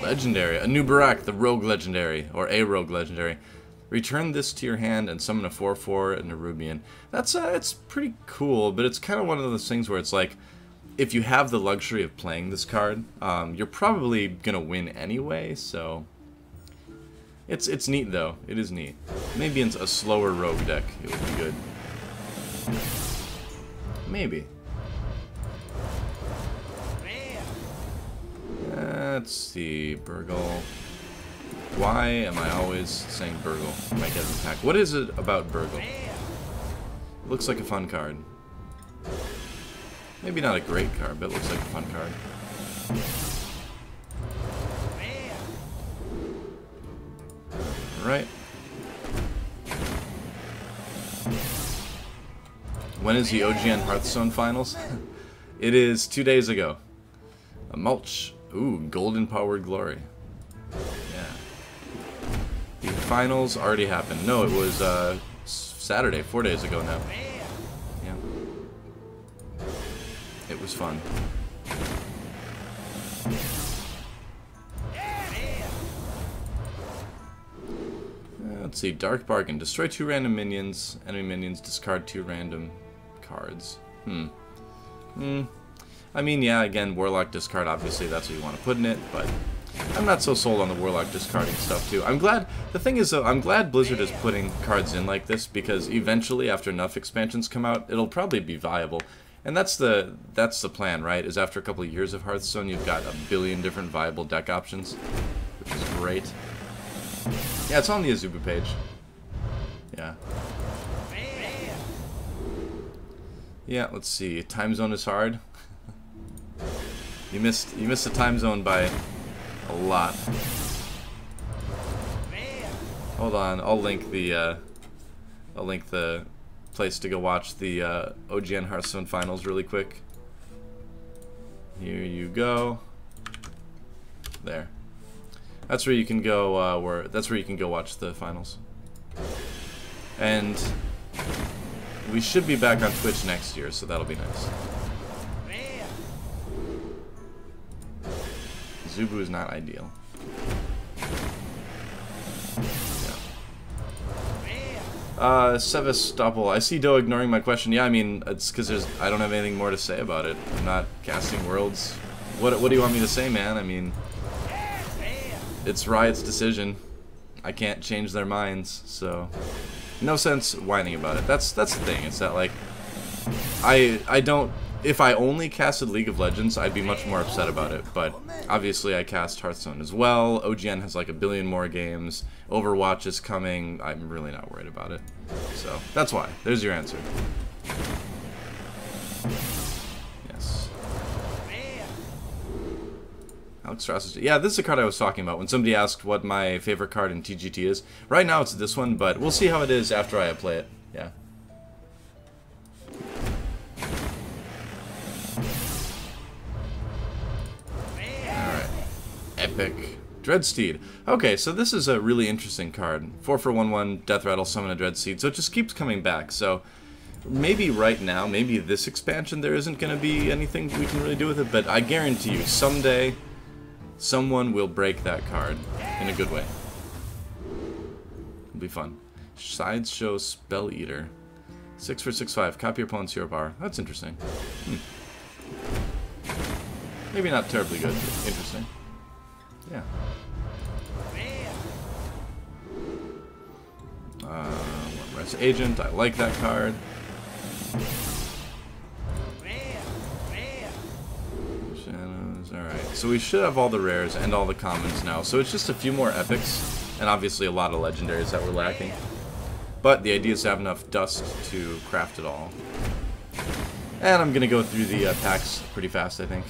Legendary. A new Barak, the Rogue Legendary, or a Rogue Legendary. Return this to your hand and summon a 4/4 and a Rubian. That's it's pretty cool, but it's kind of one of those things where it's like, if you have the luxury of playing this card, you're probably gonna win anyway. So it's neat though. It is neat. Maybe in a slower Rogue deck, it would be good. Maybe. Let's see, Burgle. Why am I always saying Burgle? Might get an attack. What is it about Burgle? It looks like a fun card. Maybe not a great card, but it looks like a fun card. Alright. When is the OGN Hearthstone Finals? It is 2 days ago. A mulch. Ooh, Golden Powered Glory. Yeah. The finals already happened. No, it was Saturday, 4 days ago now. Yeah. It was fun. Let's see, Dark Bargain. Destroy 2 random minions. Enemy minions, discard 2 random cards. I mean, yeah, again, Warlock discard, obviously that's what you want to put in it, but I'm not so sold on the Warlock discarding stuff, too. I'm glad, the thing is, though, I'm glad Blizzard is putting cards in like this, because eventually, after enough expansions come out, it'll probably be viable. And that's the plan, right? Is after a couple of years of Hearthstone, you've got a billion different viable deck options, which is great. Yeah, it's on the Azubu page. Yeah. Yeah, let's see. Time zone is hard. You missed the time zone by a lot. Hold on, I'll link the place to go watch the OGN Hearthstone finals really quick. Here you go. There. That's where you can go. That's where you can go watch the finals. And we should be back on Twitch next year, so that'll be nice. Zubu is not ideal. Yeah. Sevastopol. I see Doe ignoring my question. Yeah, I mean, it's because I don't have anything more to say about it. I'm not casting worlds. What do you want me to say, man? I mean, it's Riot's decision. I can't change their minds, so no sense whining about it. That's the thing. It's that, like, I don't. If I only casted League of Legends, I'd be much more upset about it, but obviously I cast Hearthstone as well. OGN has like a billion more games. Overwatch is coming. I'm really not worried about it. So, that's why. There's your answer. Yes. Alex Strauss. Yeah, this is a card I was talking about when somebody asked what my favorite card in TGT is. Right now it's this one, but we'll see how it is after I play it. Yeah. Epic. Dreadsteed. Okay, so this is a really interesting card. 4 for 1/1, Death Rattle, summon a Dreadsteed. So it just keeps coming back. So maybe right now, maybe this expansion, there isn't going to be anything we can really do with it. But I guarantee you, someday, someone will break that card in a good way. It'll be fun. Sideshow Spell Eater. 6 for 6/5. Copy your opponent's hero power. That's interesting. Maybe not terribly good, but interesting. Yeah. One Rest Agent, I like that card. Shadows, alright. So we should have all the rares and all the commons now. So it's just a few more epics, and obviously a lot of legendaries that we're lacking. But the idea is to have enough dust to craft it all. And I'm gonna go through the packs pretty fast, I think.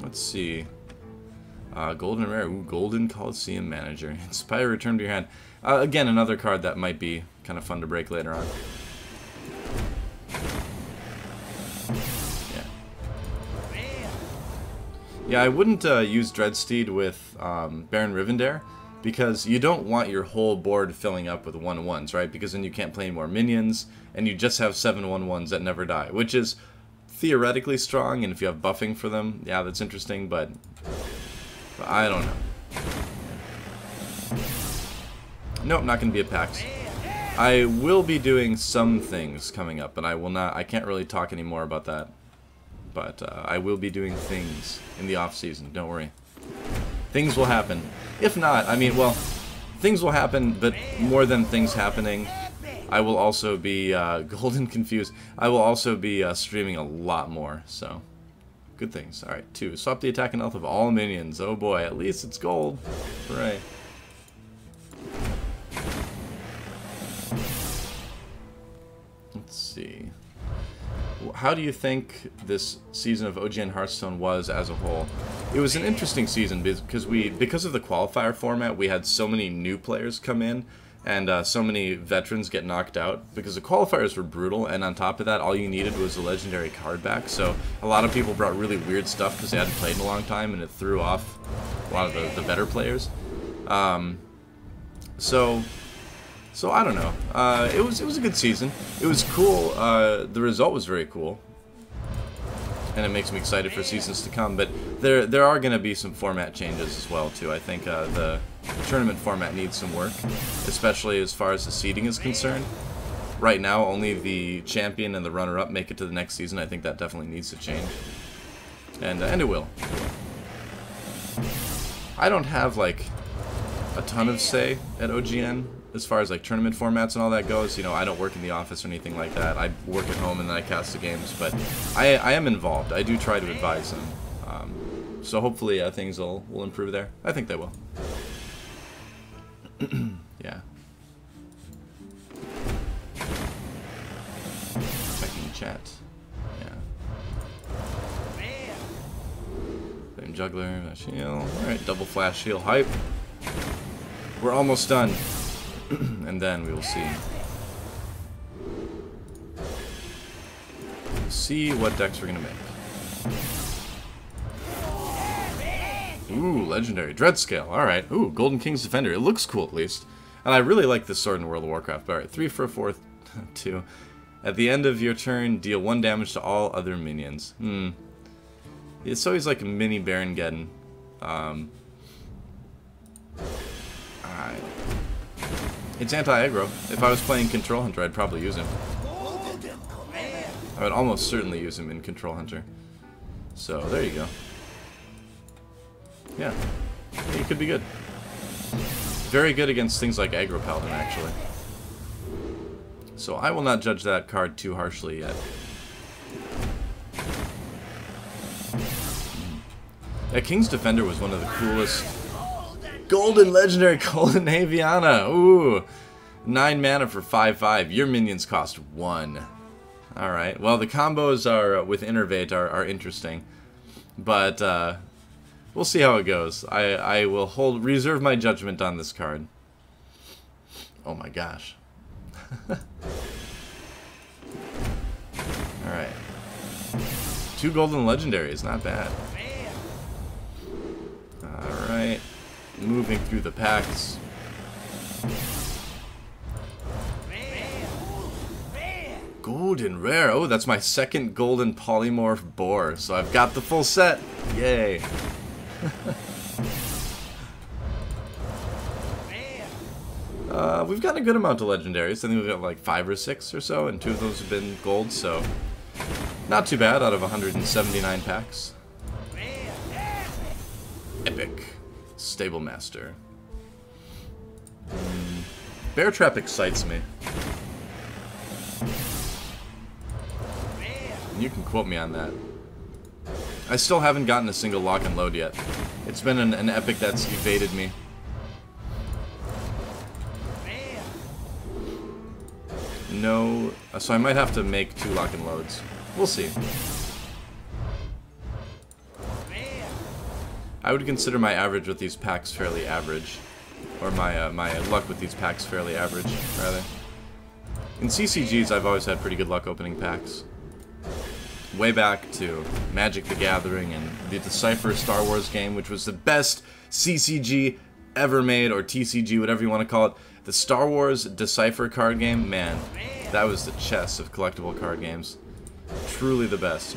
Let's see. Golden Rare. Ooh, Golden Coliseum Manager. Inspire, return to your hand. Again, another card that might be kind of fun to break later on. Yeah. Yeah, I wouldn't use Dreadsteed with Baron Rivendare, because you don't want your whole board filling up with 1/1s, right? Because then you can't play any more minions, and you just have 7 1/1s that never die, which is theoretically strong, and if you have buffing for them, yeah, that's interesting, but I don't know. Nope, not going to be a PAX. I will be doing some things coming up, and I can't really talk anymore about that, but I will be doing things in the off-season, don't worry. Things will happen. If not, I mean, well, things will happen, but more than things happening, I will also be, Golden Confused, I will also be streaming a lot more, so, good things. Alright, 2, swap the attack and health of all minions. Oh boy, at least it's gold. Hooray. Let's see. How do you think this season of OGN Hearthstone was as a whole? It was an interesting season because of the qualifier format, we had so many new players come in, and so many veterans get knocked out because the qualifiers were brutal, and on top of that, all you needed was a legendary card back. So a lot of people brought really weird stuff because they hadn't played in a long time, and it threw off a lot of the better players. So I don't know. It was a good season. It was cool. The result was very cool, and it makes me excited for seasons to come. But there are going to be some format changes as well too. I think the tournament format needs some work, especially as far as the seeding is concerned. Right now, only the champion and the runner-up make it to the next season. I think that definitely needs to change, and it will. I don't have like a ton of say at OGN as far as like tournament formats and all that goes. You know, I don't work in the office or anything like that. I work at home and then I cast the games, but I am involved. I do try to advise them. So hopefully things will improve there. I think they will. Yeah. Checking chat. Yeah. Flame juggler, shield. Alright, double flash shield hype. We're almost done. And then we will see. See what decks we're gonna make. Ooh, legendary Dreadscale. Alright. Ooh, Golden King's Defender. It looks cool at least. And I really like this sword in World of Warcraft. Alright, 3 for a 4th, 2. At the end of your turn, deal 1 damage to all other minions. It's always like a mini Baron Geddon. It's anti-aggro. If I was playing Control Hunter, I'd probably use him. I would almost certainly use him in Control Hunter. So, there you go. Yeah. He could be good. Very good against things like Aggro Paladin, actually. So, I will not judge that card too harshly yet. Yeah, King's Defender was one of the coolest. Golden Legendary Golden Aviana. Ooh. 9 mana for 5/5. Your minions cost 1. Alright. Well, the combos are with Innervate are interesting. But we'll see how it goes. I will reserve my judgment on this card. Oh my gosh. Alright. 2 Golden Legendaries. Not bad. Alright. Moving through the packs. Golden Rare. Oh, that's my second Golden Polymorph Boar. So I've got the full set. Yay. We've got a good amount of legendaries. I think we've got like 5 or 6 or so, and 2 of those have been gold, so not too bad out of 179 packs. Epic. Stable Master. Bear Trap excites me. You can quote me on that. I still haven't gotten a single lock and load yet. It's been an epic that's evaded me. No, so I might have to make 2 lock and loads. We'll see. I would consider my average with these packs fairly average. Or my luck with these packs fairly average, rather. In CCGs, I've always had pretty good luck opening packs. Way back to Magic the Gathering and the Decipher Star Wars game, which was the best CCG ever made, or TCG, whatever you want to call it. The Star Wars Decipher card game, man, that was the chess of collectible card games. Truly the best.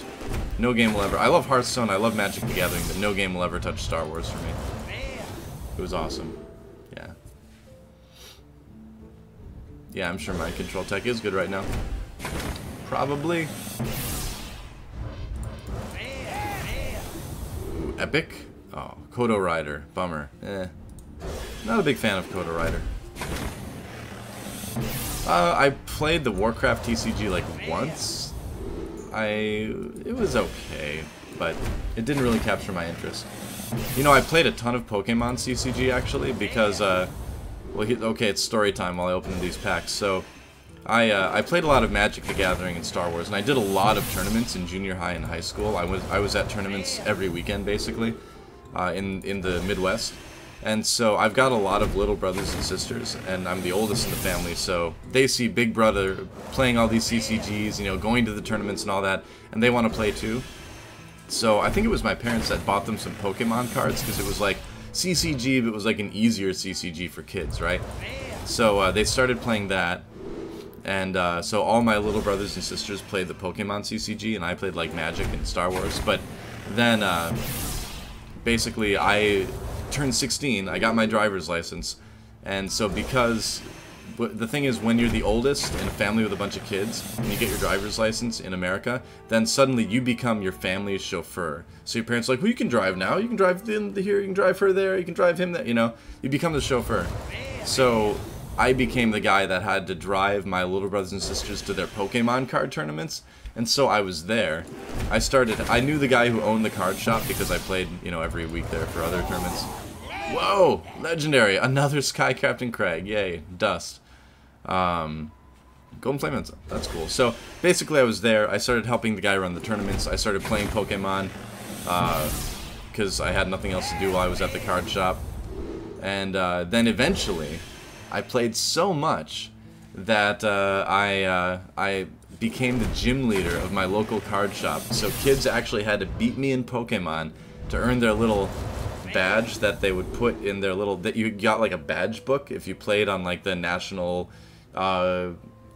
No game will ever... I love Hearthstone, I love Magic the Gathering, but no game will ever touch Star Wars for me. It was awesome. Yeah. Yeah, I'm sure my control tech is good right now. Probably. Ooh, epic? Oh, Kodo Rider. Bummer. Not a big fan of Kodo Rider. I played the Warcraft TCG like once. It was okay, but it didn't really capture my interest. You know, I played a ton of Pokemon CCG actually because, well, okay, it's story time while I open these packs. So, I played a lot of Magic the Gathering and Star Wars, and I did a lot of tournaments in junior high and high school. I was at tournaments every weekend basically, in the Midwest. And so I've got a lot of little brothers and sisters, and I'm the oldest in the family, so they see Big Brother playing all these CCGs, you know, going to the tournaments and all that, and they want to play too. So I think it was my parents that bought them some Pokemon cards, because it was like CCG, but it was like an easier CCG for kids, right? So they started playing that, and so all my little brothers and sisters played the Pokemon CCG, and I played like Magic and Star Wars. But then basically I turned 16, I got my driver's license, and so because the thing is, when you're the oldest in a family with a bunch of kids, and you get your driver's license in America, then suddenly you become your family's chauffeur. So your parents are like, well, you can drive now, you can drive him here, you can drive her there, you can drive him there, you know, you become the chauffeur. So I became the guy that had to drive my little brothers and sisters to their Pokemon card tournaments, and so I was there. I knew the guy who owned the card shop because I played, you know, every week there for other tournaments. Whoa! Legendary! Another Sky Captain Craig. Yay. Dust. Golden Flame Ensign. That's cool. So, basically I was there. I started helping the guy run the tournaments. I started playing Pokemon because I had nothing else to do while I was at the card shop. And then eventually, I played so much that I became the gym leader of my local card shop. So kids actually had to beat me in Pokemon to earn their little badge that they would put in their little, that you got like a badge book if you played on like the national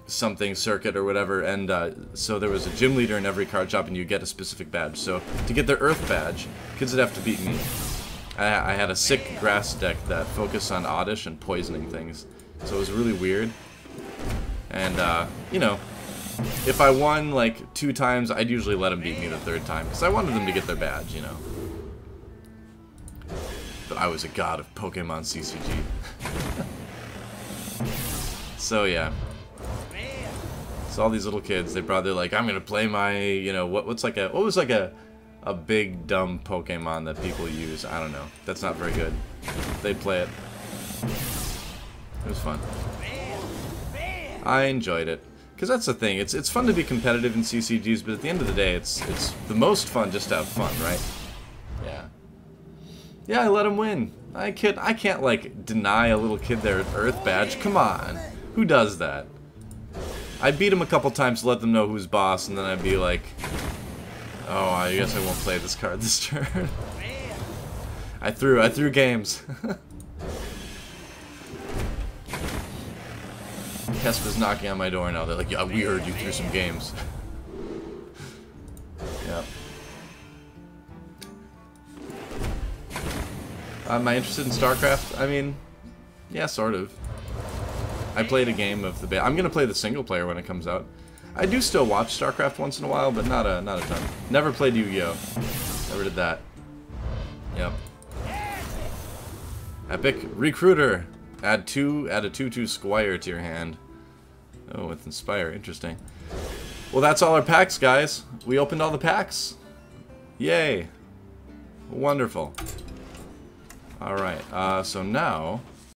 something circuit or whatever. And so there was a gym leader in every card shop, and you get a specific badge. So to get their Earth badge, kids would have to beat me. I had a sick grass deck that focused on oddish and poisoning things, so it was really weird. And you know, if I won like 2 times, I'd usually let them beat me the 3rd time because I wanted them to get their badge, you know. But I was a god of Pokemon CCG. So yeah. So all these little kids, they're like, I'm gonna play my, you know, what was like a big dumb Pokemon that people use. I don't know. That's not very good. They play it. It was fun. I enjoyed it. Because that's the thing. It's fun to be competitive in CCGs, but at the end of the day, it's the most fun just to have fun, right? Yeah. Yeah, I let him win. I can't like deny a little kid their Earth badge. Come on. Who does that? I beat him a couple times to let them know who's boss, and then I'd be like, oh, I guess I won't play this card this turn. I threw games. Kespa's knocking on my door now. They're like, yeah, we heard you threw some games. Yep. Am I interested in StarCraft? I mean, yeah, sort of. I played a game of the I'm gonna play the single player when it comes out. I do still watch StarCraft once in a while, but not a ton. Never played Yu-Gi-Oh! Never did that. Yep. Epic Recruiter. Add a 2/2 Squire to your hand. Oh, with Inspire. Interesting. Well, that's all our packs, guys. We opened all the packs. Yay. Wonderful. Alright, so now